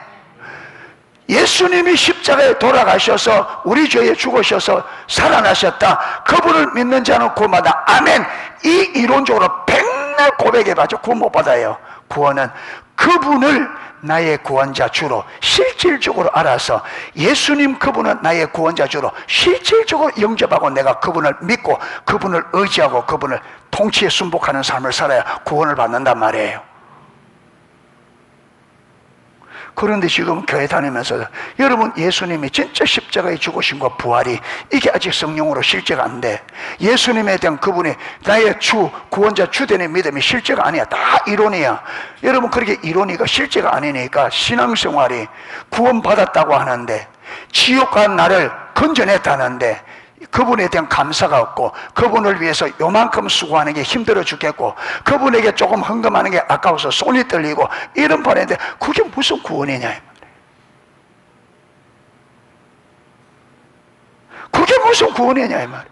예수님이 십자가에 돌아가셔서 우리 죄에 죽으셔서 살아나셨다. 그분을 믿는 자는 구원받아. 아멘. 이 이론적으로 백날 고백해봐죠. 구원 못 받아요. 구원은 그분을 나의 구원자 주로 실질적으로 알아서, 예수님 그분은 나의 구원자 주로 실질적으로 영접하고 내가 그분을 믿고 그분을 의지하고 그분을 통치에 순복하는 삶을 살아야 구원을 받는단 말이에요. 그런데 지금 교회 다니면서 여러분, 예수님이 진짜 십자가에 죽으심과 부활이 이게 아직 성령으로 실제가 안 돼. 예수님에 대한 그분이 나의 주, 구원자 주되는 믿음이 실제가 아니야. 다 이론이야. 여러분, 그렇게 이론이가 실제가 아니니까 신앙생활이 구원받았다고 하는데, 지옥 간 나를 건져냈다는데 그분에 대한 감사가 없고, 그분을 위해서 요만큼 수고하는 게 힘들어 죽겠고, 그분에게 조금 헌금하는 게 아까워서 손이 떨리고 이런 바인데 그게 무슨 구원이냐, 그게 무슨 구원이냐 이 말.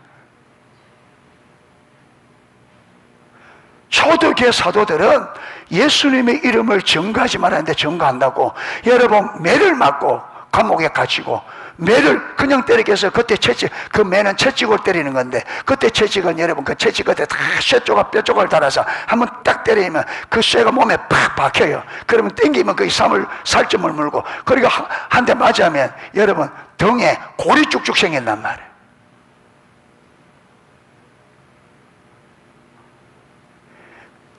초대교회 사도들은 예수님의 이름을 증거하지 말았는데 증거한다고 여러분 매를 맞고 감옥에 갇히고, 매를 그냥 때리게 해서 그때 채찍, 그 매는 채찍을 때리는 건데, 그때 채찍은 여러분 그 채찍 끝에 다 뼈 조각을 달아서 한번 딱 때리면 그 쇠가 몸에 팍 박혀요. 그러면 땡기면 그 살점을 물고, 그리고 한 대 맞으면 여러분 등에 골이 쭉쭉 생긴단 말이에요.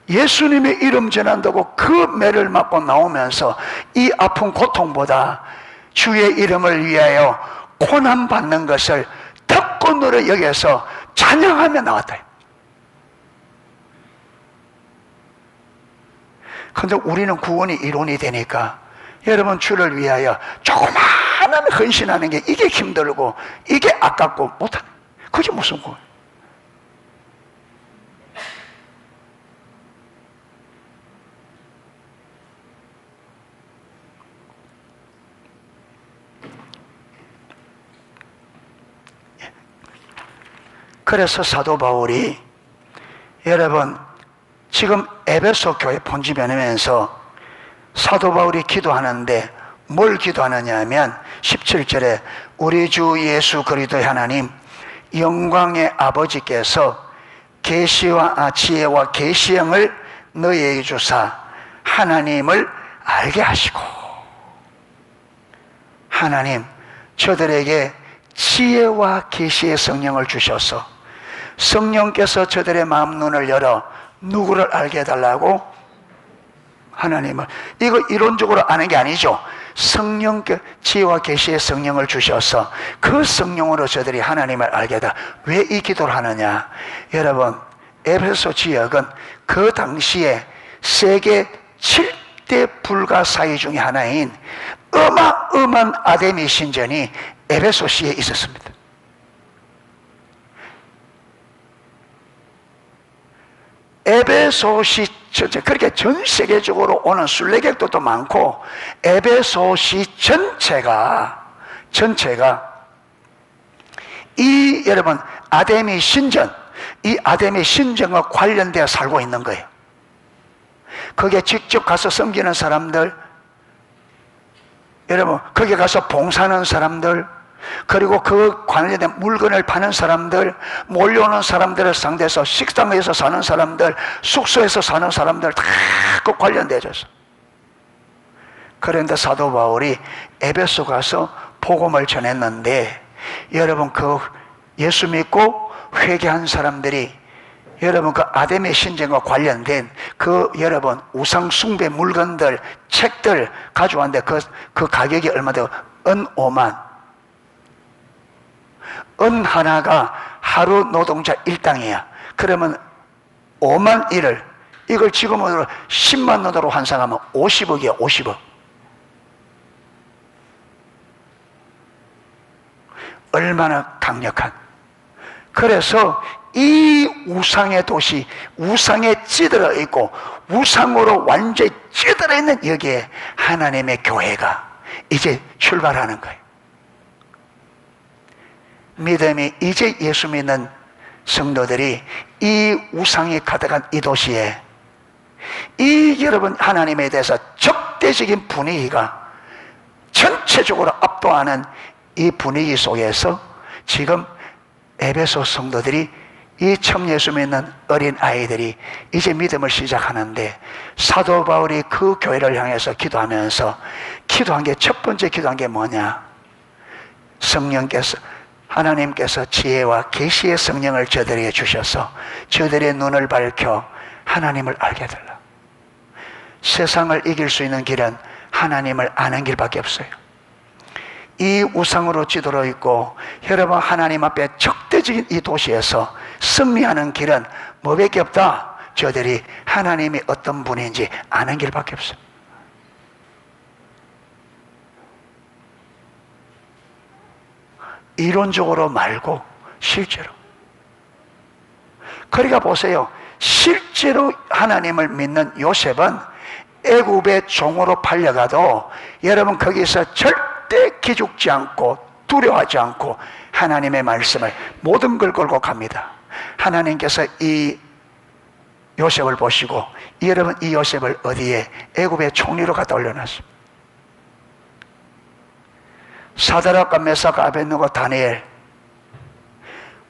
예수님의 이름 전한다고 그 매를 맞고 나오면서 이 아픈 고통보다 주의 이름을 위하여 고난 받는 것을 특권으로 여겨서 찬양하며 나왔다. 그런데 우리는 구원이 이론이 되니까 여러분 주를 위하여 조그마한 헌신하는 게 이게 힘들고 이게 아깝고 못하는, 그게 무슨 구원? 그래서 사도 바울이 여러분 지금 에베소 교회 본지 변하면서 사도 바울이 기도하는데 뭘 기도하느냐 하면 17절에 우리 주 예수 그리스도의 하나님 영광의 아버지께서 계시와 지혜와 계시형을 너희에게 주사 하나님을 알게 하시고, 하나님 저들에게 지혜와 계시의 성령을 주셔서 성령께서 저들의 마음 눈을 열어 누구를 알게 해달라고? 하나님을. 이거 이론적으로 아는 게 아니죠. 성령께 지혜와 계시의 성령을 주셔서 그 성령으로 저들이 하나님을 알게 하다. 왜 이 기도를 하느냐? 여러분 에베소 지역은 그 당시에 세계 7대 불가사의 중에 하나인 어마어마한 아데미 신전이 에베소시에 있었습니다. 에베소시, 그렇게 전 세계적으로 오는 순례객도 많고 에베소시 전체가 이 여러분 아데미 신전, 이 아데미 신전과 관련되어 살고 있는 거예요. 거기에 직접 가서 섬기는 사람들, 여러분 거기 가서 봉사하는 사람들, 그리고 그 관련된 물건을 파는 사람들, 몰려오는 사람들을 상대해서 식당에서 사는 사람들, 숙소에서 사는 사람들 다 그 관련되어졌어. 그런데 사도 바울이 에베소 가서 복음을 전했는데 여러분 그 예수 믿고 회개한 사람들이 여러분 그 아데미 신전과 관련된 그 여러분 우상 숭배 물건들, 책들 가져왔는데 그 가격이 얼마 돼요? 은 5만. 은 하나가 하루 노동자 일당이야. 그러면 5만 일을, 이걸 지금으로 10만 원으로 환산하면 50억이야. 50억. 얼마나 강력한. 그래서 이 우상의 도시, 우상에 찌들어 있고 우상으로 완전히 찌들어 있는 여기에 하나님의 교회가 이제 출발하는 거예요. 믿음이 이제 예수 믿는 성도들이 이 우상이 가득한 이 도시에 이 여러분 하나님에 대해서 적대적인 분위기가 전체적으로 압도하는 이 분위기 속에서 지금 에베소 성도들이 이 처음 예수 믿는 어린 아이들이 이제 믿음을 시작하는데 사도 바울이 그 교회를 향해서 기도하면서 기도한 게, 첫 번째 기도한 게 뭐냐? 성령께서, 하나님께서 지혜와 계시의 성령을 저들에게 주셔서 저들의 눈을 밝혀 하나님을 알게 해달라. 세상을 이길 수 있는 길은 하나님을 아는 길밖에 없어요. 이 우상으로 찌들어 있고 여러분 하나님 앞에 적대적인 이 도시에서 승리하는 길은 뭐밖에 없다? 저들이 하나님이 어떤 분인지 아는 길밖에 없어요. 이론적으로 말고 실제로. 그러니까 보세요. 실제로 하나님을 믿는 요셉은 애굽의 종으로 팔려가도 여러분 거기서 절대 기죽지 않고 두려워하지 않고 하나님의 말씀을 모든 걸 걸고 갑니다. 하나님께서 이 요셉을 보시고 여러분 이 요셉을 어디에? 애굽의 총리로 갖다 올려놨습니다. 사드락과 메삭과 아벳느고 다니엘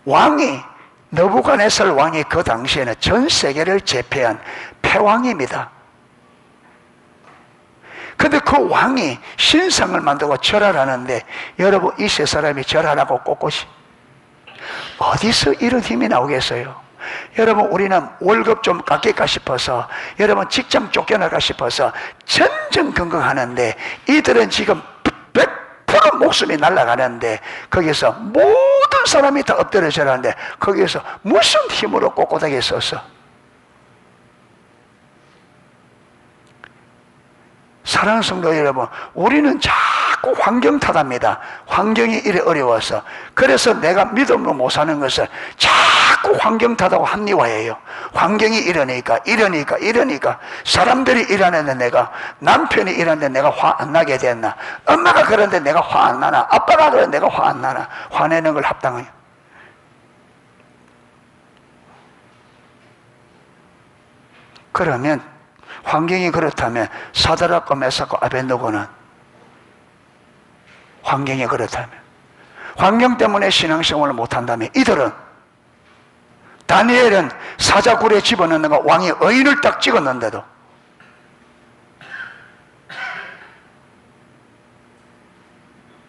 왕이, 느부갓네살 왕이 그 당시에는 전 세계를 제패한 패왕입니다. 근데 그 왕이 신상을 만들고 절하라는데 여러분 이 세 사람이 절하라고 꼿꼿이 어디서 이런 힘이 나오겠어요? 여러분, 우리는 월급 좀 깎일까 싶어서, 여러분 직장 쫓겨날까 싶어서 전전긍긍하는데, 이들은 지금 100% 목숨이 날아가는데, 거기서 모든 사람이 다 엎드려져라는데, 거기서 무슨 힘으로 꼿꼿하게 섰어? 사랑하는 성도 여러분, 우리는 자꾸 환경 탓합니다. 환경이 이래 어려워서. 그래서 내가 믿음으로 못 사는 것을 자꾸 환경 탓하고 합리화해요. 환경이 이러니까 사람들이 이러는데 내가, 남편이 이러는데 내가 화 안 나게 됐나, 엄마가 그러는데 내가 화 안 나나, 아빠가 그러는데 내가 화 안 나나, 화내는 걸 합당해요. 그러면 환경이 그렇다면 사드락과 메삭과 아벳느고는, 환경이 그렇다면, 환경 때문에 신앙생활을 못한다면, 이들은, 다니엘은 사자굴에 집어넣는 거 왕이 의인을 딱 찍었는데도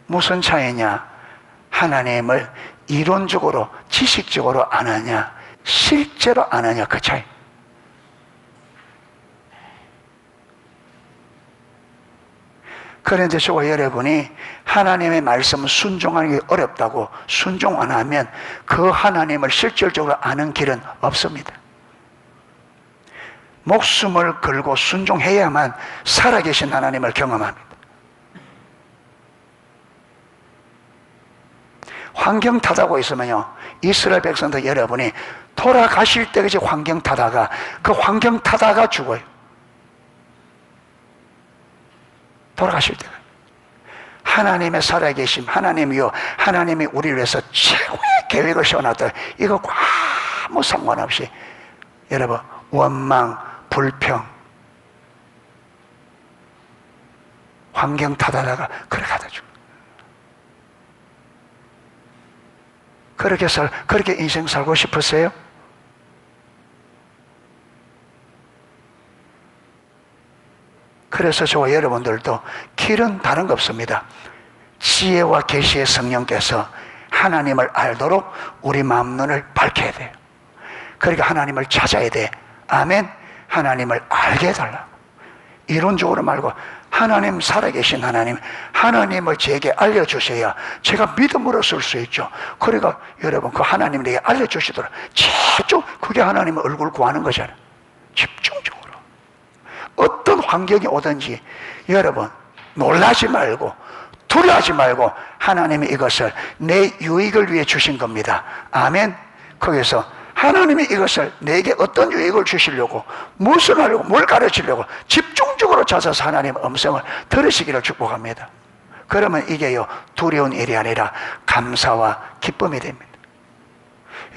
무슨 차이냐? 하나님을 이론적으로 지식적으로 아느냐, 실제로 아느냐, 그 차이. 그런데 저와 여러분이 하나님의 말씀을 순종하는 게 어렵다고 순종 안 하면 그 하나님을 실질적으로 아는 길은 없습니다. 목숨을 걸고 순종해야만 살아계신 하나님을 경험합니다. 환경 탓하고 있으면요, 이스라엘 백성들 여러분이 돌아가실 때까지 환경 탓하다가, 그 환경 탓하다가 죽어요. 돌아가실 때가. 하나님의 살아계심, 하나님이요, 하나님이 우리를 위해서 최고의 계획을 세워놨다. 이거 아무 상관없이 여러분, 원망, 불평, 환경 탓하다가 그렇게 하다 죽어. 그렇게 인생 살고 싶으세요? 그래서 저와 여러분들도 길은 다른 거 없습니다. 지혜와 계시의 성령께서 하나님을 알도록 우리 마음 눈을 밝혀야 돼요. 그러니까 하나님을 찾아야 돼. 아멘. 하나님을 알게 해달라. 이론적으로 말고 하나님, 살아계신 하나님, 하나님을 제게 알려주셔야 제가 믿음으로 쓸 수 있죠. 그러니까 여러분, 그 하나님 내게 알려주시도록 집중, 그게 하나님의 얼굴 구하는 거잖아요. 집중적으로. 어떤 환경이 오든지 여러분 놀라지 말고 두려워하지 말고, 하나님이 이것을 내 유익을 위해 주신 겁니다. 아멘. 거기서 하나님이 이것을 내게 어떤 유익을 주시려고, 무엇을 하려고, 뭘 가르치려고 집중적으로 찾아서 하나님의 음성을 들으시기를 축복합니다. 그러면 이게요, 두려운 일이 아니라 감사와 기쁨이 됩니다.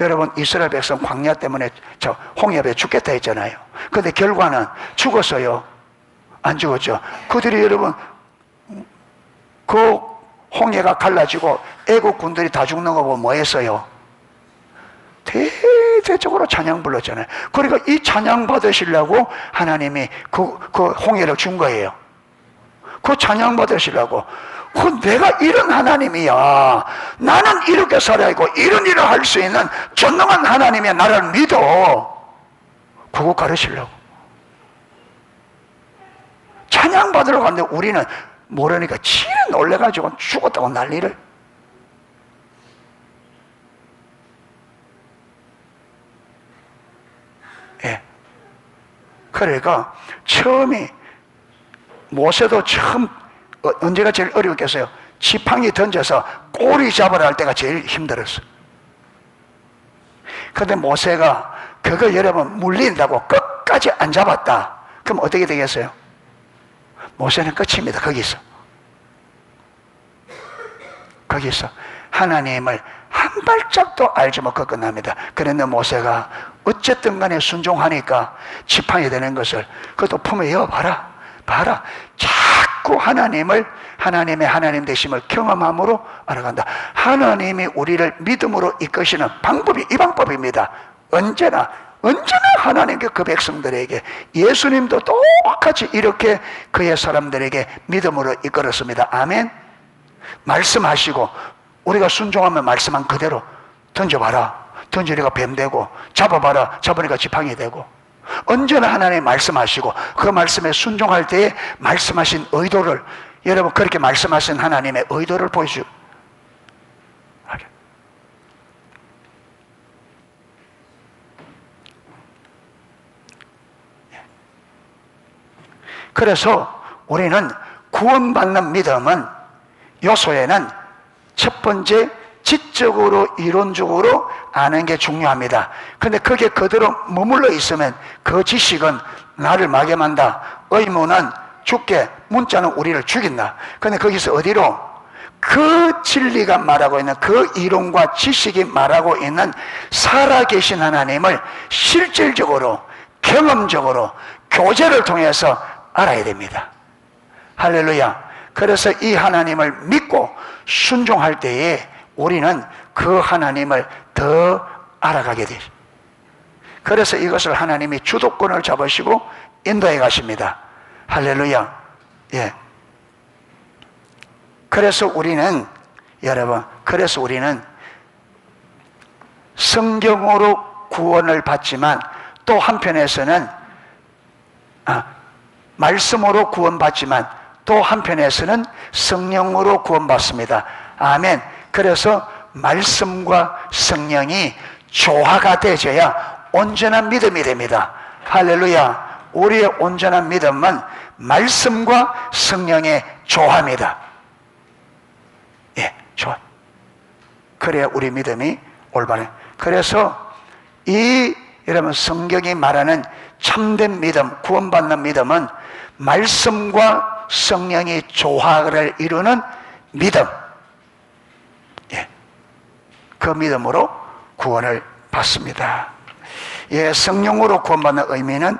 여러분, 이스라엘 백성 광야 때문에 저 홍해에 죽겠다 했잖아요. 근데 결과는 죽었어요? 안 죽었죠? 그들이 여러분, 그 홍해가 갈라지고 애국 군들이 다 죽는 거 보고 뭐 했어요? 대대적으로 찬양 불렀잖아요. 그러니까 이 찬양 받으시려고 하나님이 그 홍해를 준 거예요. 그 찬양 받으시려고. 내가 이런 하나님이야, 나는 이렇게 살아야 하고 이런 일을 할 수 있는 전능한 하나님이 나를 믿어, 그거 가르치려고 찬양 받으러 갔는데 우리는 모르니까 지레 놀래가지고 죽었다고 난리를. 예. 그러니까 처음이, 모세도 처음 언제가 제일 어려웠겠어요? 지팡이 던져서 꼬리 잡으라 할 때가 제일 힘들었어. 그런데 모세가 그거 여러분 물린다고 끝까지 안 잡았다. 그럼 어떻게 되겠어요? 모세는 끝입니다. 거기서 하나님을 한 발짝도 알지 못하고 끝납니다. 그런데 모세가 어쨌든 간에 순종하니까 지팡이 되는 것을, 그것도 품에 이어봐라. 자꾸 하나님의 하나님 되심을 경험함으로 알아간다. 하나님이 우리를 믿음으로 이끄시는 방법이 이 방법입니다. 언제나 하나님께, 그 백성들에게, 예수님도 똑같이 이렇게 그의 사람들에게 믿음으로 이끌었습니다. 아멘. 말씀하시고 우리가 순종하면 말씀한 그대로 던져봐라. 던지니까 뱀 되고, 잡아봐라 잡으니까 지팡이 되고, 언제나 하나님 말씀하시고 그 말씀에 순종할 때에 말씀하신 의도를, 여러분 그렇게 말씀하신 하나님의 의도를 보여주고, 그래서 우리는 구원받는 믿음은 요소에는 첫 번째 지적으로 이론적으로 아는 게 중요합니다. 그런데 거기에 그대로 머물러 있으면 그 지식은 나를 막염한다. 의무는 죽게, 문자는 우리를 죽인다. 그런데 거기서 어디로? 그 진리가 말하고 있는, 그 이론과 지식이 말하고 있는 살아계신 하나님을 실질적으로 경험적으로 교제를 통해서 알아야 됩니다. 할렐루야. 그래서 이 하나님을 믿고 순종할 때에 우리는 그 하나님을 더 알아가게 돼요. 그래서 이것을 하나님이 주도권을 잡으시고 인도해 가십니다. 할렐루야. 예. 그래서 우리는, 여러분, 그래서 우리는 성경으로 구원을 받지만 또 한편에서는 말씀으로 구원받지만 또 한편에서는 성령으로 구원받습니다. 아멘. 그래서 말씀과 성령이 조화가 되어야 온전한 믿음이 됩니다. 할렐루야. 우리의 온전한 믿음은 말씀과 성령의 조화입니다. 예, 조화. 그래야 우리 믿음이 올바른. 그래서 여러분 성경이 말하는 참된 믿음, 구원받는 믿음은 말씀과 성령이 조화를 이루는 믿음. 예. 그 믿음으로 구원을 받습니다. 예, 성령으로 구원받는 의미는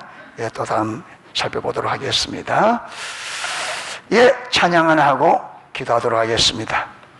또 다음 살펴보도록 하겠습니다. 예, 찬양을 하고 기도하도록 하겠습니다.